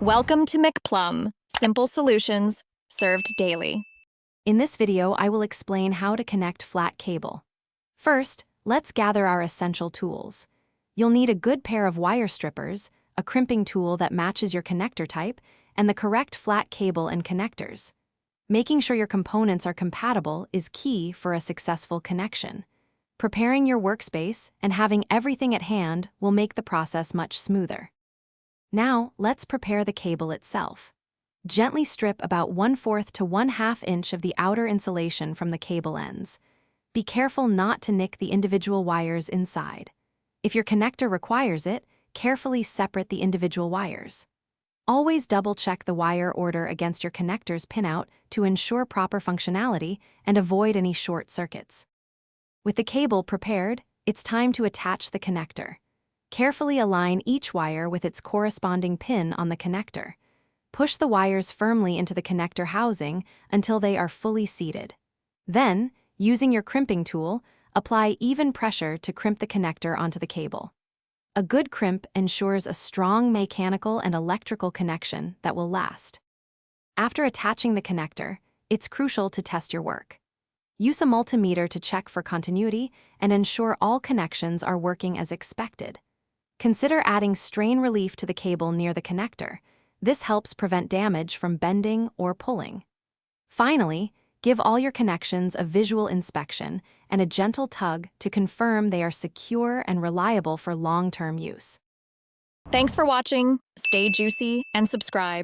Welcome to McPlum, simple solutions served daily. In this video, I will explain how to connect flat cable. First, let's gather our essential tools. You'll need a good pair of wire strippers, a crimping tool that matches your connector type, and the correct flat cable and connectors. Making sure your components are compatible is key for a successful connection. Preparing your workspace and having everything at hand will make the process much smoother. Now, let's prepare the cable itself. Gently strip about 1/4 to 1/2 inch of the outer insulation from the cable ends. Be careful not to nick the individual wires inside. If your connector requires it, carefully separate the individual wires. Always double-check the wire order against your connector's pinout to ensure proper functionality and avoid any short circuits. With the cable prepared, it's time to attach the connector. Carefully align each wire with its corresponding pin on the connector. Push the wires firmly into the connector housing until they are fully seated. Then, using your crimping tool, apply even pressure to crimp the connector onto the cable. A good crimp ensures a strong mechanical and electrical connection that will last. After attaching the connector, it's crucial to test your work. Use a multimeter to check for continuity and ensure all connections are working as expected. Consider adding strain relief to the cable near the connector. This helps prevent damage from bending or pulling. Finally, give all your connections a visual inspection and a gentle tug to confirm they are secure and reliable for long-term use. Thanks for watching. Stay juicy and subscribe.